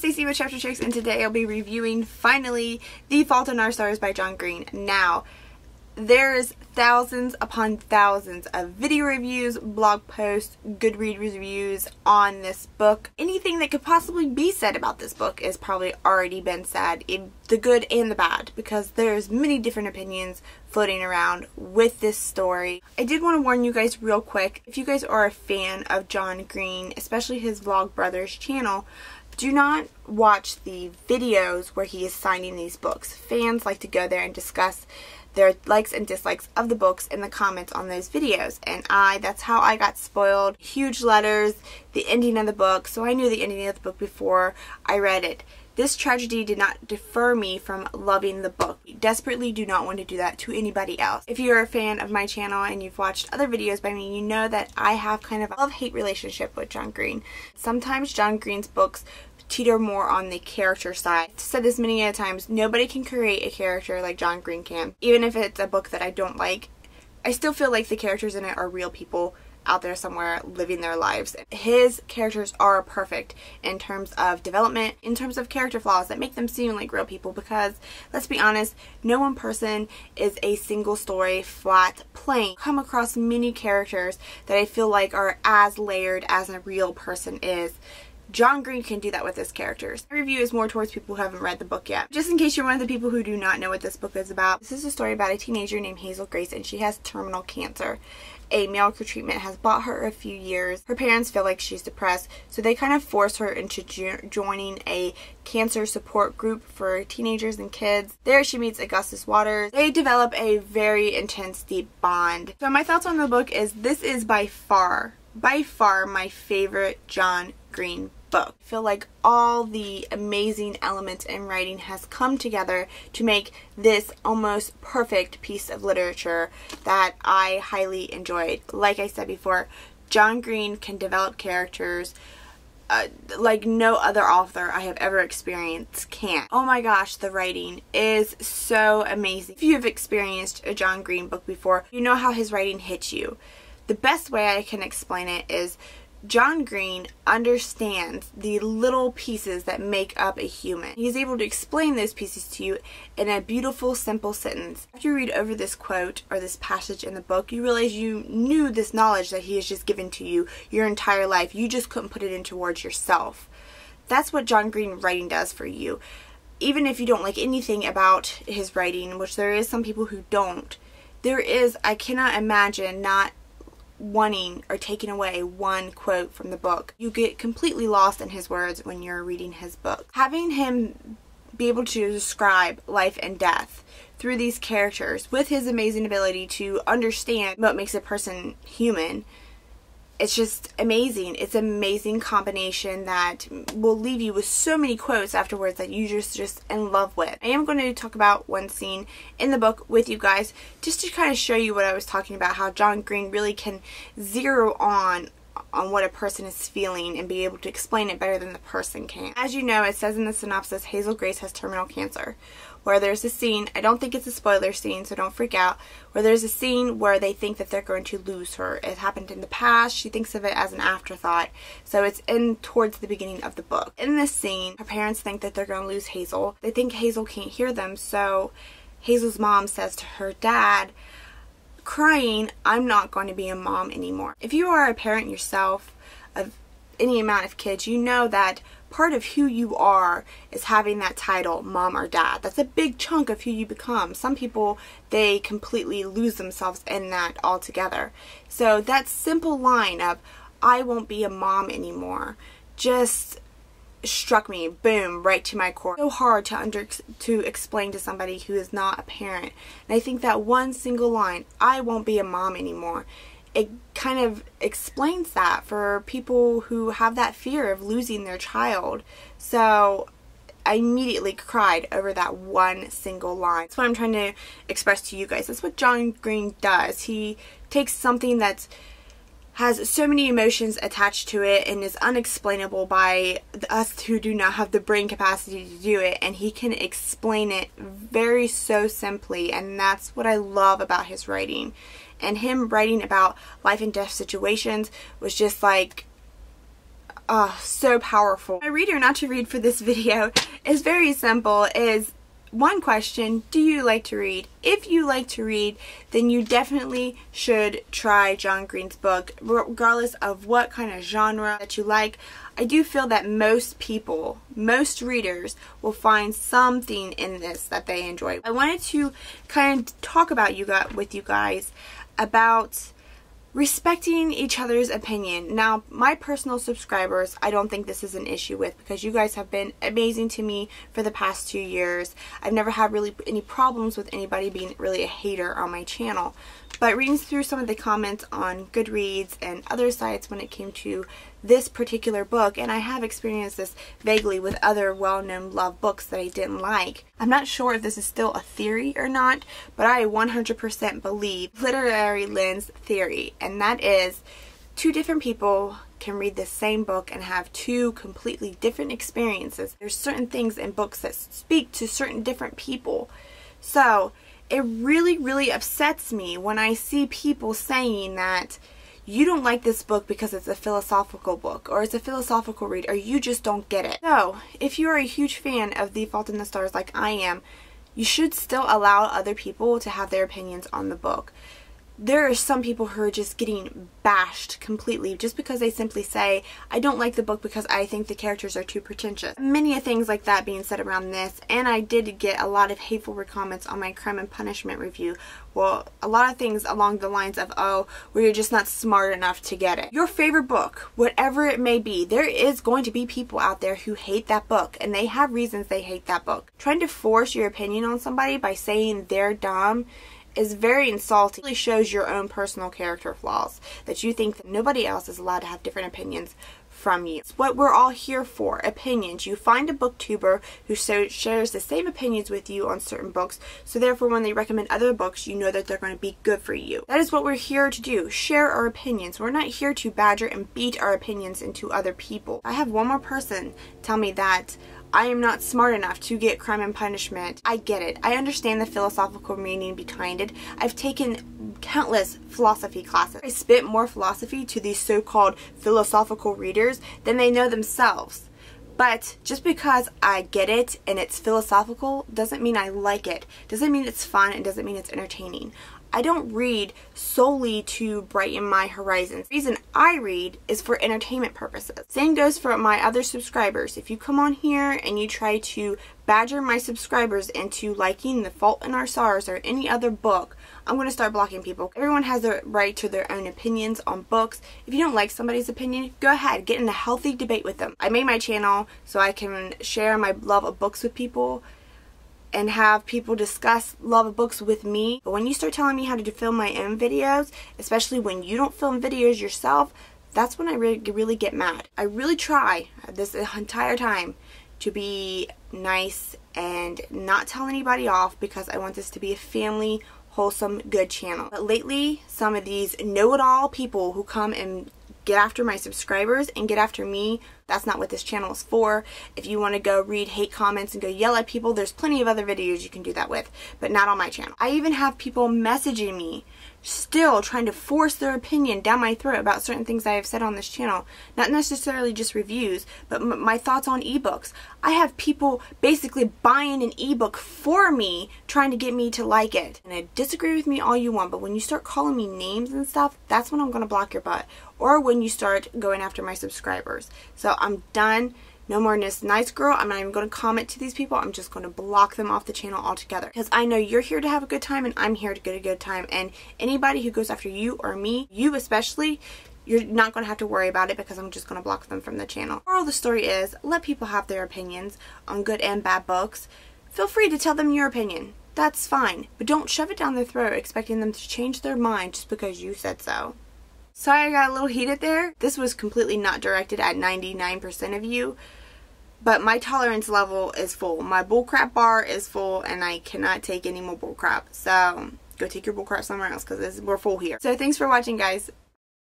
Stacey with Chapter Chicks, and today I'll be reviewing, finally, The Fault in Our Stars by John Green. Now, there's thousands upon thousands of video reviews, blog posts, Goodreads reviews on this book. Anything that could possibly be said about this book is probably already been said, in the good and the bad, because there's many different opinions floating around with this story. I did want to warn you guys real quick, if you guys are a fan of John Green, especially his Vlogbrothers channel, do not watch the videos where he is signing these books. Fans like to go there and discuss their likes and dislikes of the books in the comments on those videos, and that's how I got spoiled. Huge letters, the ending of the book, so I knew the ending of the book before I read it. This tragedy did not deter me from loving the book. I desperately do not want to do that to anybody else. If you're a fan of my channel and you've watched other videos by me, you know that I have kind of a love-hate relationship with John Green. Sometimes John Green's books teeter more on the character side. I've said this many times, nobody can create a character like John Green can. Even if it's a book that I don't like, I still feel like the characters in it are real people out there somewhere living their lives. His characters are perfect in terms of development, in terms of character flaws that make them seem like real people, because let's be honest, no one person is a single story, flat, plain. Come across many characters that I feel like are as layered as a real person is. John Green can do that with his characters. My review is more towards people who haven't read the book yet. Just in case you're one of the people who do not know what this book is about, this is a story about a teenager named Hazel Grace, and she has terminal cancer. A medical treatment has bought her a few years. Her parents feel like she's depressed, so they kind of force her into joining a cancer support group for teenagers and kids. There she meets Augustus Waters. They develop a very intense, deep bond. So my thoughts on the book is this is by far my favorite John Green book. I feel like all the amazing elements in writing has come together to make this almost perfect piece of literature that I highly enjoyed. Like I said before, John Green can develop characters like no other author I have ever experienced can. Oh my gosh, the writing is so amazing. If you have experienced a John Green book before, you know how his writing hits you. The best way I can explain it is John Green understands the little pieces that make up a human. He's able to explain those pieces to you in a beautiful, simple sentence. After you read over this quote or this passage in the book, you realize you knew this knowledge that he has just given to you your entire life. You just couldn't put it into words yourself. That's what John Green writing does for you. Even if you don't like anything about his writing, which there is some people who don't, I cannot imagine not wanting or taking away one quote from the book. You get completely lost in his words when you're reading his book. Having him be able to describe life and death through these characters with his amazing ability to understand what makes a person human, it's just amazing. It's an amazing combination that will leave you with so many quotes afterwards that you're just in love with. I am going to talk about one scene in the book with you guys just to kind of show you what I was talking about, how John Green really can zero on what a person is feeling and be able to explain it better than the person can. As you know, it says in the synopsis, Hazel Grace has terminal cancer. Where there's a scene, I don't think it's a spoiler scene, so don't freak out, where there's a scene where they think that they're going to lose her. It happened in the past. She thinks of it as an afterthought. So it's towards the beginning of the book. In this scene, her parents think that they're going to lose Hazel. They think Hazel can't hear them, so Hazel's mom says to her dad, crying, I'm not going to be a mom anymore. If you are a parent yourself of any amount of kids, you know that part of who you are is having that title, mom or dad. That's a big chunk of who you become. Some people, they completely lose themselves in that altogether. So that simple line of, I won't be a mom anymore, just struck me, boom, right to my core. So hard to explain to somebody who is not a parent. And I think that one single line, I won't be a mom anymore, it kind of explains that for people who have that fear of losing their child. So I immediately cried over that one single line. That's what I'm trying to express to you guys. That's what John Green does. He takes something that's has so many emotions attached to it and is unexplainable by us who do not have the brain capacity to do it, and he can explain it very so simply, and that's what I love about his writing. And him writing about life and death situations was just like, so powerful. My read or not to read for this video is very simple. Is one question: do you like to read? If you like to read, then you definitely should try John Green's book, regardless of what kind of genre that you like. I do feel that most people, most readers, will find something in this that they enjoy. I wanted to kind of talk about with you guys about respecting each other's opinion. Now, my personal subscribers, I don't think this is an issue with, because you guys have been amazing to me for the past 2 years. I've never had really any problems with anybody being really a hater on my channel. But reading through some of the comments on Goodreads and other sites when it came to this particular book, and I have experienced this vaguely with other well-known love books that I didn't like. I'm not sure if this is still a theory or not, but I 100% believe literary lens theory, and that is two different people can read the same book and have two completely different experiences. There's certain things in books that speak to certain different people. So it really upsets me when I see people saying that you don't like this book because it's a philosophical book, or it's a philosophical read, or you just don't get it. So, if you're a huge fan of The Fault in the Stars like I am, you should still allow other people to have their opinions on the book. There are some people who are just getting bashed completely just because they simply say, I don't like the book because I think the characters are too pretentious. Many things like that being said around this, and I did get a lot of hateful comments on my Crime and Punishment review. Well, a lot of things along the lines of, oh, well, you're just not smart enough to get it. Your favorite book, whatever it may be, there is going to be people out there who hate that book, and they have reasons they hate that book. Trying to force your opinion on somebody by saying they're dumb is very insulting. It really shows your own personal character flaws, that you think that nobody else is allowed to have different opinions from you. It's what we're all here for, opinions. You find a booktuber who shares the same opinions with you on certain books, so therefore when they recommend other books, you know that they're going to be good for you. That is what we're here to do, share our opinions. We're not here to badger and beat our opinions into other people. I have one more person tell me that I am not smart enough to get Crime and Punishment. I get it. I understand the philosophical meaning behind it. I've taken countless philosophy classes. I spit more philosophy to these so-called philosophical readers than they know themselves. But just because I get it and it's philosophical doesn't mean I like it. Doesn't mean it's fun, and doesn't mean it's entertaining. I don't read solely to brighten my horizons. The reason I read is for entertainment purposes. Same goes for my other subscribers. If you come on here and you try to badger my subscribers into liking The Fault in Our Stars or any other book, I'm going to start blocking people. Everyone has the right to their own opinions on books. If you don't like somebody's opinion, go ahead, get in a healthy debate with them. I made my channel so I can share my love of books with people and have people discuss love of books with me. But when you start telling me how to film my own videos, especially when you don't film videos yourself, that's when I really get mad. I really try this entire time to be nice and not tell anybody off, because I want this to be a family, wholesome, good channel. But lately, some of these know-it-all people who come and get after my subscribers and get after me, that's not what this channel is for. If you want to go read hate comments and go yell at people, there's plenty of other videos you can do that with, but not on my channel. I even have people messaging me still trying to force their opinion down my throat about certain things I have said on this channel. Not necessarily just reviews, but my thoughts on ebooks. I have people basically buying an ebook for me, trying to get me to like it. And disagree with me all you want, but when you start calling me names and stuff, that's when I'm going to block your butt. Or when you start going after my subscribers. So I'm done. No more nice girl. I'm not even going to comment to these people. I'm just going to block them off the channel altogether. Because I know you're here to have a good time, and I'm here to get a good time. And anybody who goes after you or me, you especially, you're not going to have to worry about it, because I'm just going to block them from the channel. Moral of the story is, let people have their opinions on good and bad books. Feel free to tell them your opinion. That's fine. But don't shove it down their throat expecting them to change their mind just because you said so. Sorry I got a little heated there. This was completely not directed at 99% of you, but my tolerance level is full. My bullcrap bar is full, and I cannot take any more bullcrap. So go take your bullcrap somewhere else, because we're full here. So thanks for watching, guys.